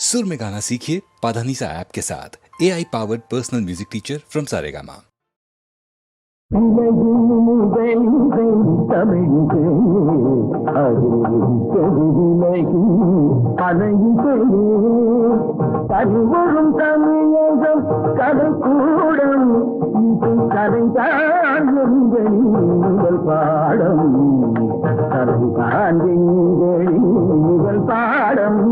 सुर में गाना सीखिए पाधानीसा ऐप के साथ AI powered personal music teacher from Saregama. கருவரும் தமிழகம் கதைக்கூடம் கதைதான் எங்கள் பாடம் கதைதான் எங்கள் பாடம்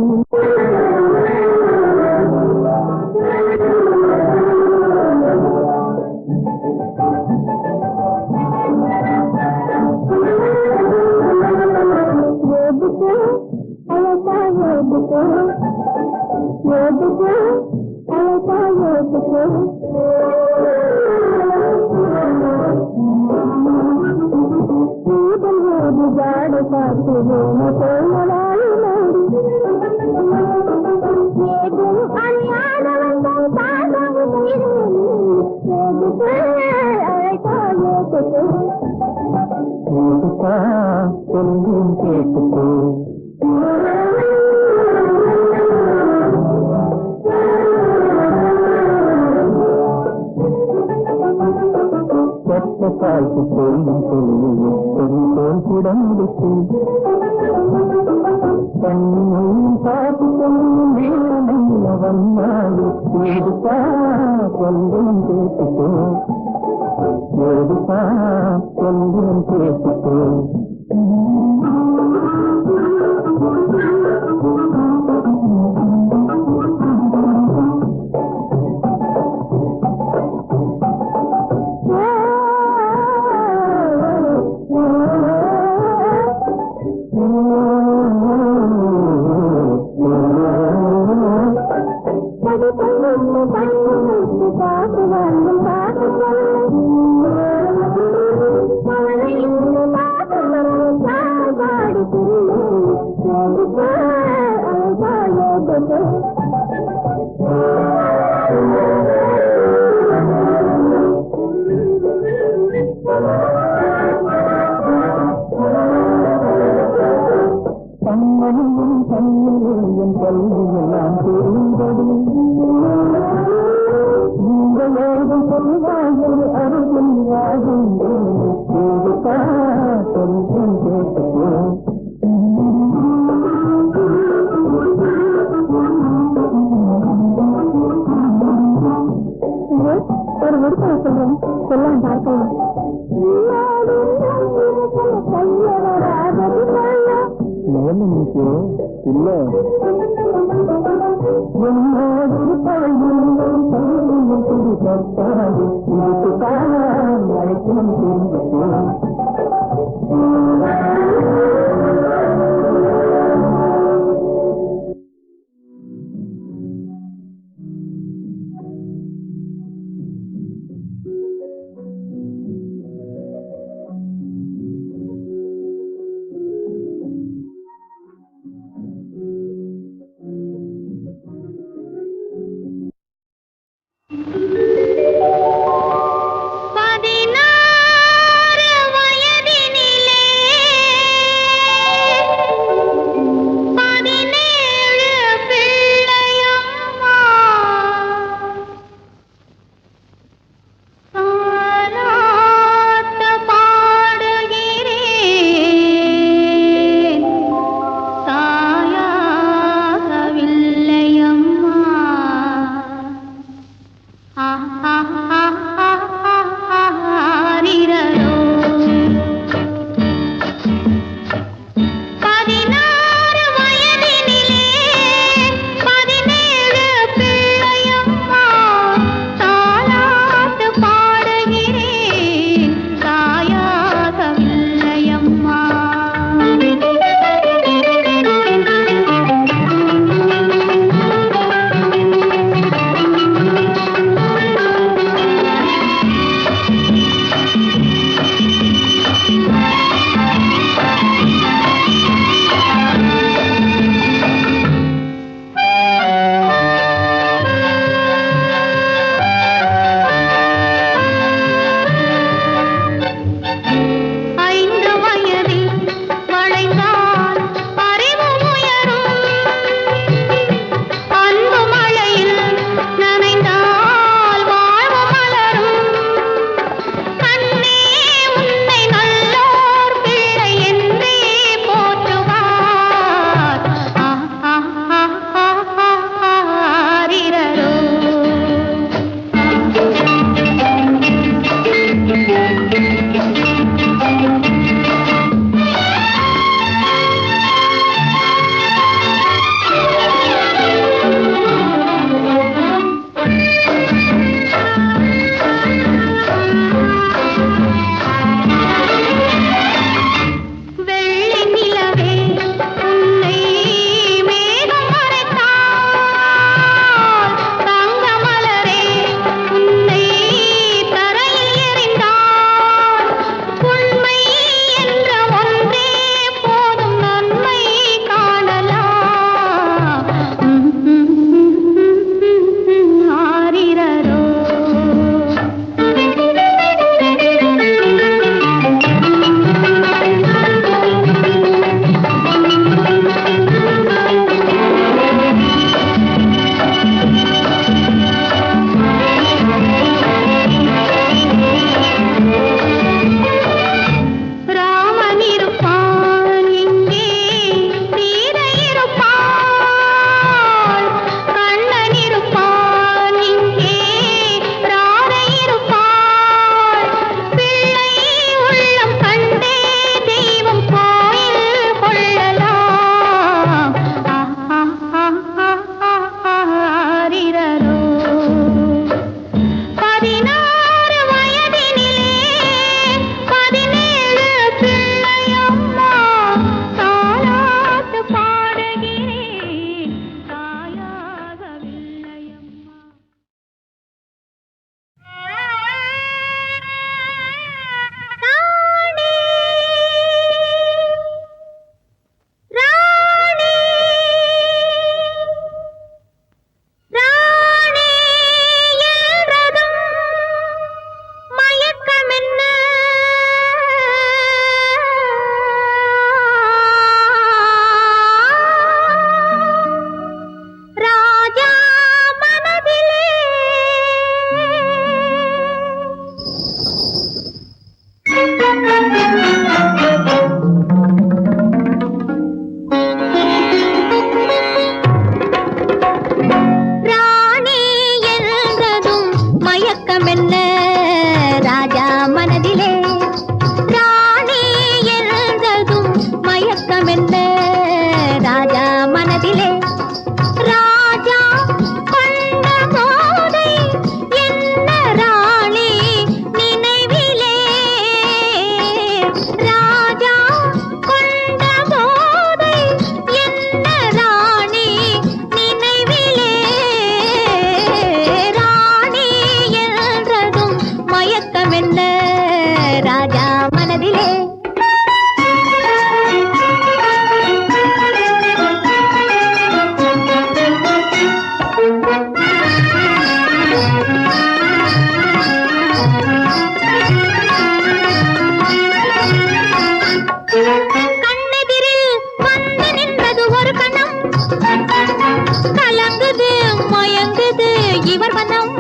இவர் மனம்.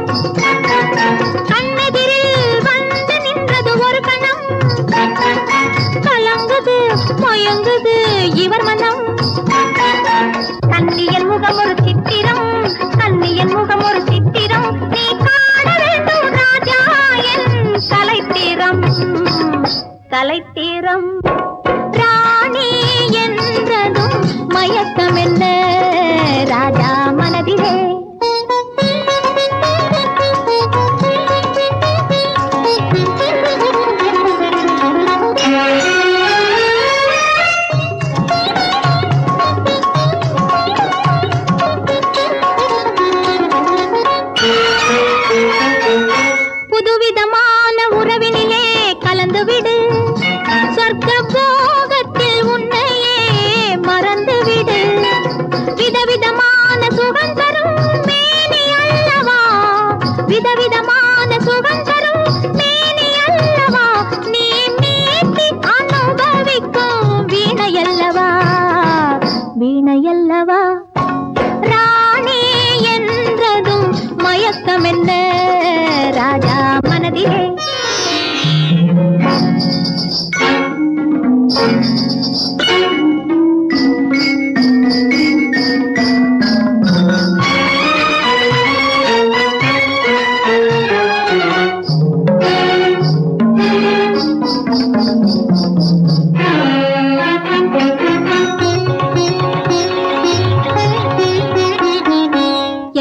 கண்ணெதிரில் வந்து நின்றது ஒரு கணம். கலங்குது மயங்குது இவர் மனம். கண்ணியன் முகம் ஒரு சித்திரம், கண்ணியன் முகம் ஒரு சித்திரம். நீ காண வேண்டும் ராஜா என் கலைத்திரம், கலைத்திரம். ராணி என்றதும் மயக்கம் என்ன ராஜா மனதிலே. புதுவிதமான உறவினிலே கலந்து விடு, சொர்க்க போகத்தில் உன்னையே மறந்து விடு. விதவிதமான சுகம் தரும் மேனி அல்லவா, விதவிதமான சுகம் தரும் மேனி அல்லவா. நீ மீட்டி அனுபவிக்கும் வீணையல்லவா, வீணையல்லவா. ராணி என்றதும் மயக்கம் என்ன ராஜா மனதிலே.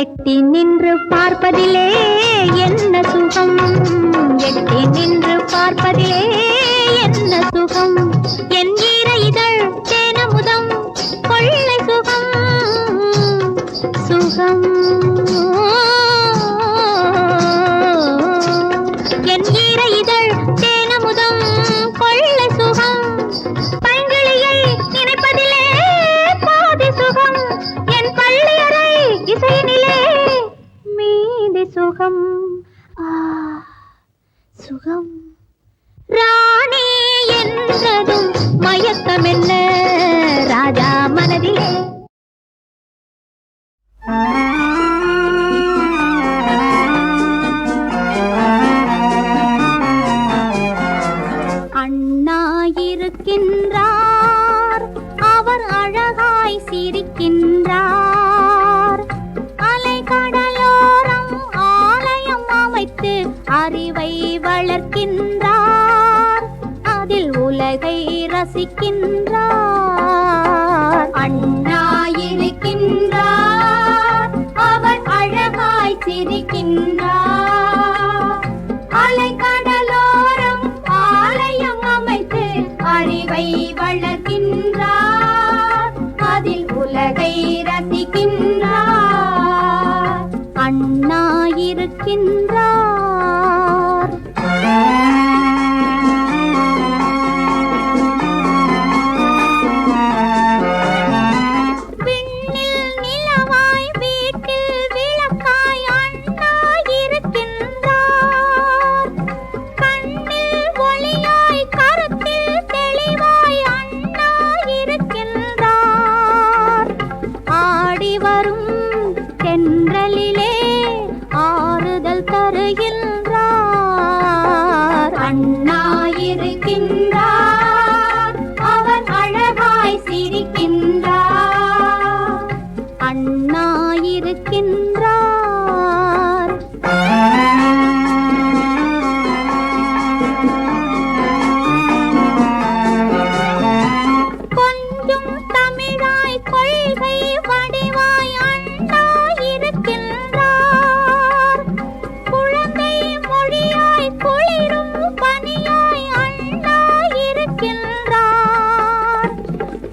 எட்டி நின்று பார்ப்பதிலே என்ன சுகம், எட்டி நின்று பார்ப்பதிலே என்ன சுகம். என் ஈர இதழ் தேனமுதம் கொள்ளை சுகம், சுகம். என் ஈர இதழ் தேனமுதம் கொள்ளை சுகம். பைங்கிளியை நினைப்பதிலே பாதி சுகம். என் பள்ளியறை இசையினிலே மீதி சுகம், சுகம். ராணி என்றதும் மயக்கம் என்ன ராஜா மனதிலே. அண்ணா இருக்கின்றார், அவர் அழகாய் சிரிக்கின்றார். அலை கடலோரம் ஆலயம் அமைத்து அறிவை வளர்க்கின்றார், அதில் உலகை ரசிக்கின்றார். அண்ணா இருக்கின்றார், அவர் அழகாய் சிரிக்கின்றார். அலை கடலோரம் ஆலயம் அமைத்து அறிவை வளர்க்கின்றார், அதில் உலகை ரசிக்கின்றார். அண்ணா இருக்கின்றார். விண்ணில் நிலவாய் வீட்டில் விளக்காய் அண்ணா இருக்கின்றார். கண்ணில் ஒளியாய் கருத்தில் தெளிவாய் அண்ணா இருக்கின்றார். ஆடி வரும் தென்றலிலே ஆறுதல் தருகின்றார். அண்ணா இருக்கின்றார், அவர் அழகாய் சிரிக்கின்றார். அண்ணா இருக்கின்றார். கொஞ்சம் தமிழாய் கொள்கை வடிவாய் அண்ணா இருக்கின்றார். குழந்தை மொழியாய் குளிரும் பனியாய் அண்ணா இருக்கின்றார்.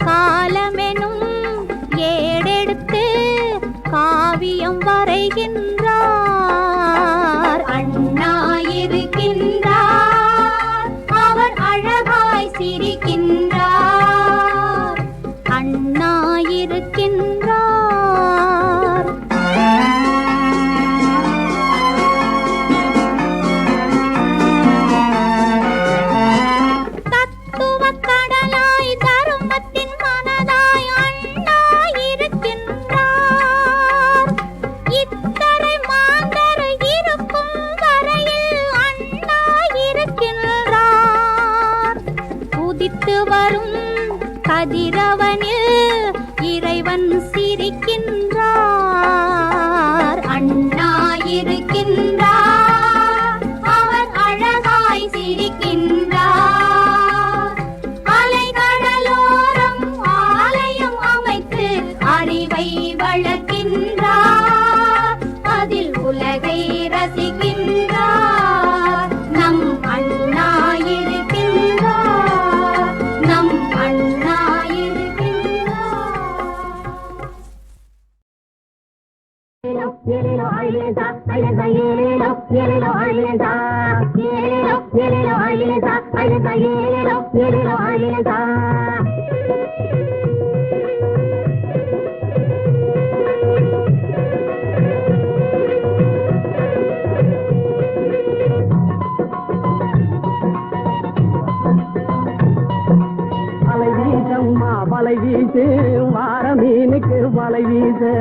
காலமெனும் ஏடெடுத்து காவியம் வரைகின்றார். அண்ணா இருக்கின்றார், அவர் அழகாய் சிரிக்கின்றார். அண்ணா இருக்கின்றார். தத்துவக் கடலாய் தருமத்தின் மனதாய் அண்ணா இருக்கின்றார். இத்தனை கதிரவனில் இறைவன் சிரிக்கின்றார். அண்ணா இருக்கின்றார், அவர் அழகாய் சிரிக்கின்றார். அலைகடலோரம் ஆலயம் அமைத்து அறிவை வளர்க்கின்றார், அதில் உலகை ரசிக்கின்றார். நம் அண்ணா இருக்கின்றார், நம் அண்ணா இருக்கின்றார். ஏலேலோ அழிலேசா அழகா ஏலேலோ ஏலேலோ அழிலேசா ஏலேலோ ஏலேலோ அழிலேசா அழகா ஏலேலோ ஏலேலோ அழிலேசா வலை வீசு வார மீனுக்கு வலை வீசு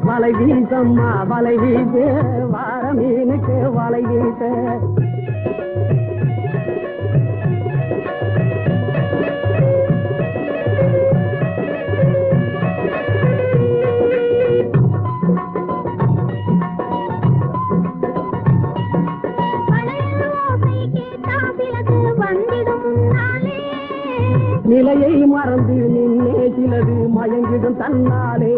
வலை வீசம்மா வலை வீசு வார மீனுக்கு வலை வீசு நிலையை மறந்து நின்னே சிலது மயங்கிடும் தன்னாலே.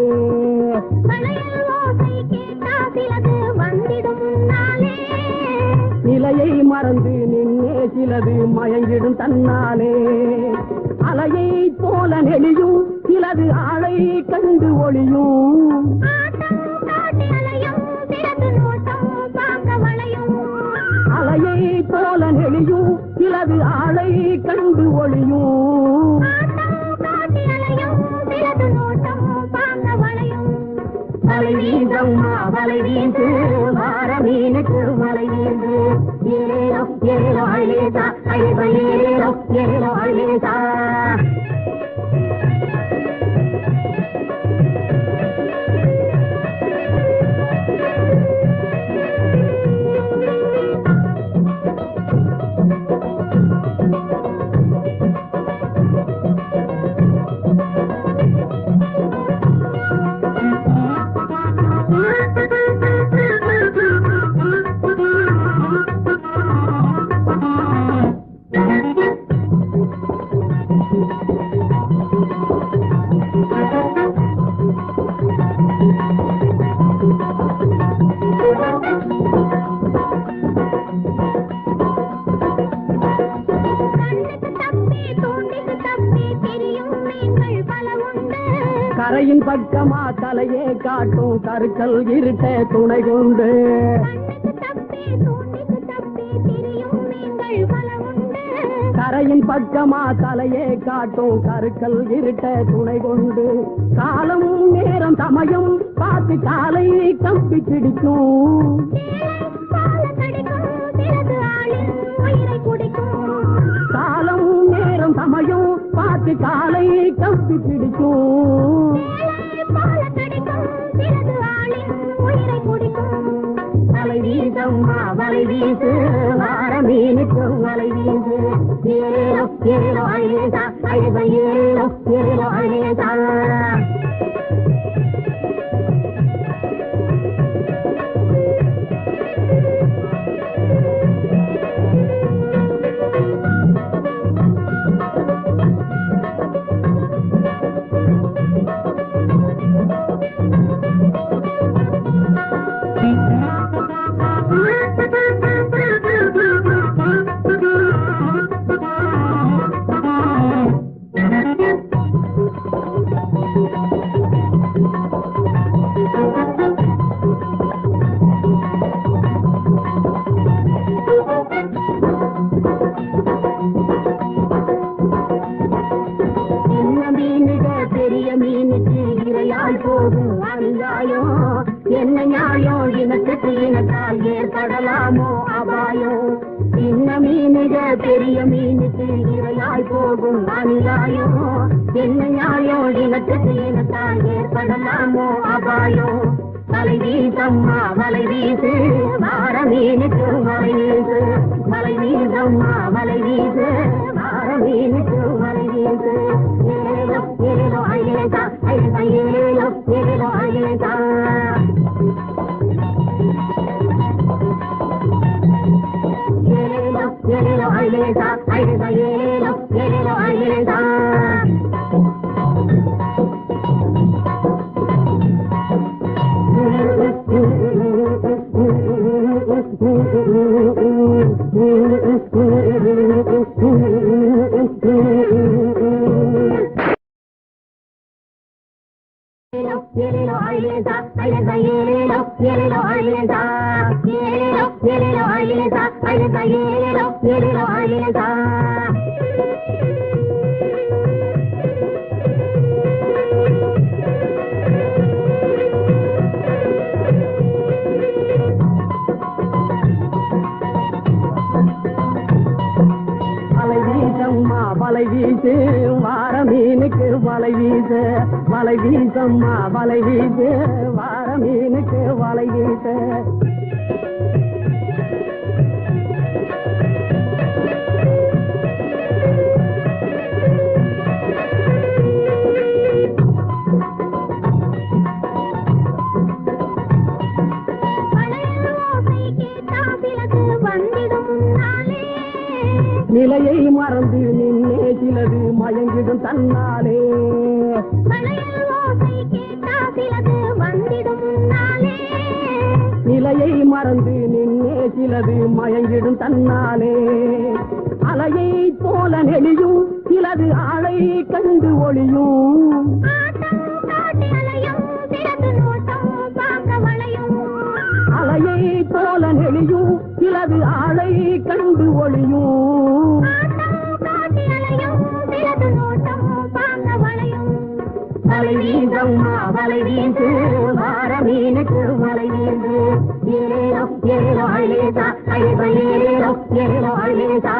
நிலையை மறந்து நின்னே சிலது மயங்கிடும் தன்னாலே. அலையை போல நெளியும் சிலது ஆளை கண்டு ஒளியும். அலையை போல நெளியும் சிலது ஆளை கண்டு ஒளியும். வலை வீசம்மா வலை வீசு வார மீனுக்கு வலை வீசு ஏலேலோ ஏலேலோ அழிலேசா அழகா ஏலேலோ ஏலேலோ அழிலேசா கரையின் பக்கமா தலையே காட்டும் கருக்கல் இருட்ட துணை கொண்டு. கரையின் பக்கமா தலையே காட்டும் கருக்கல் இருட்ட துணை கொண்டு. காலம் நேரம் சமயம் பார்த்து காலை கம்பி பிடிக்கும். காலம் நேரம் சமயம் பார்த்து காலை கம்பி பிடிக்கும். வலை வீசம்மா வலை வீசு வார மீனுக்கு வலை வீசு ஏலேலோ ஏலேலோ அழிலேசா அழகா ஏலேலோ ஏலேலோ அழிலேசா என்ன நியாயம் இனத்துக்கு இனத்தால் ஏற்படலாமோ அபாயம். சின்ன மீனுக பெரிய மீனுக்கு இரையாய் போகும் அநியாயம். என்ன நியாயம் இனத்துக்கு இனத்தால் ஏற்படலாமோ அபாயம். வலை வீசம்மா வலை வீசு வார மீனுக்கு வலை வீசு வலை வீசம்மா வலை வீசு வார மீனுக்கு வலை வீசு ஏலேலோ ஏலேலோ ஐலேலா ஐலேலா ஏலேலோ ஏலேலோ ஐலேலா ஏலேலோ ஏலேலோ ஐலேலா ஐலேலா ஏலேலோ ஏலேலோ ஐலேலா ஏலேலோ ஐலேலா ஐலேலா ஏலேலோ ஏலேலோ ஐலேலா ஏலேலோ ஏலேலோ ஐலேலா ஐலேலா ஏலேலோ ஏலேலோ ஐலேலா வலை வீசு வார மீனுக்கு வலை வீசு வலை வீசம்மா வலை வீசு வார மீனுக்கு வலை வீசு நிலையை மறந்து நின்னே சிலது மயங்கிடும் தன்னாலே நிலையை மறந்து நின்னே சிலது மயங்கிடும் தன்னாலே அலையை போல நெளியும் சிலது ஆளை கண்டு ஒளியும் அலையை போல நெளியும் சிலது ஆளை கண்டு ஒளியும் வலை வீசம்மா வலை வீசு வார மீனுக்கு வலை வீசு ஏலேலோ ஏலேலோ ஐலேலா ஐலேலா ஏலேலோ ஏலேலோ ஐலேலா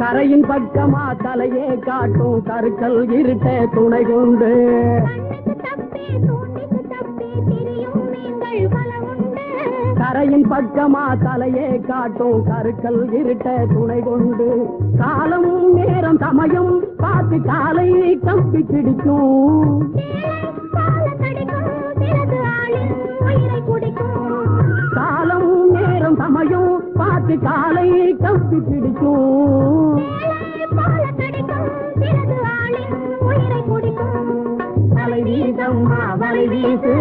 கரையின் பக்கமா தலையே காட்டும் கருக்கல் இருட்ட துணை கொண்டு கரையின் பக்கமா தலையே காட்டும் கருக்கல் இருட்ட துணை கொண்டு காலம் நேரம் சமயம் பார்த்து காலை கம்பி பிடிக்கும் காலம் நேரம் சமயம் பார்த்து காலை கம்பி பிடிக்கும் வலை வீசம்மா வலை வீசு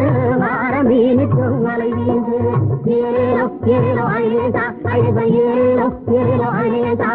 வார மீனுக்கு வலை வீசு ஏலேலோ ஏலேலோ ஐலேலா ஐலேலா ஏலேலோ ஏலேலோ ஐலேலா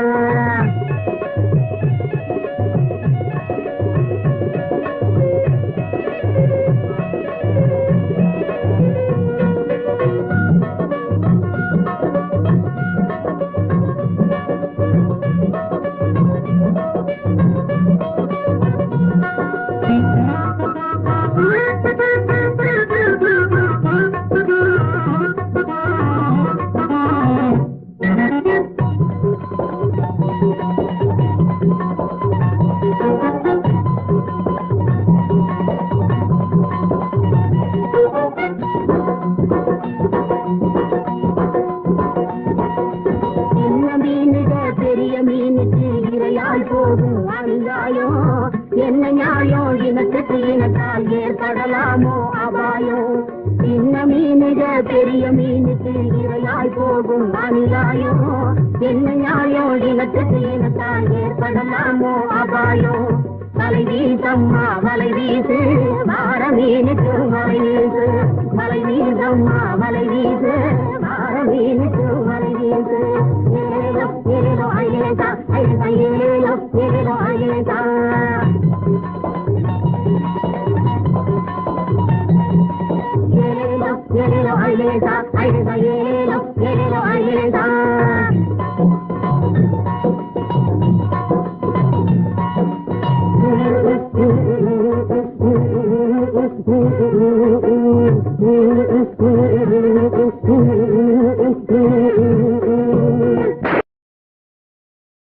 பெரிய மீனுக்கு இரையாய் போகும் அநியாயம் என்ன நியாயம் இனத்துக்கு இனத்தால் ஏற்படலாமோ அபாயம் சின்ன மீனுக பெரிய மீனுக்கு இரையாய் போகும் அநியாயம் என்ன நியாயம் இனத்துக்கு இனத்தால் ஏற்படலாமோ அபாயம் வலை வீசம்மா வலை வீசு வார மீனுக்கு வலை வீசு வலை வீசம்மா வலை வீசு வார மீனுக்கு வலை வீசு ஐலேசா ஏலேலோ ஏலேலோ ஐலேசா ஏலேலோ ஏலேலோ ஐலேசா ஐலேசா ஏலேலோ ஏலேலோ ஐலேசா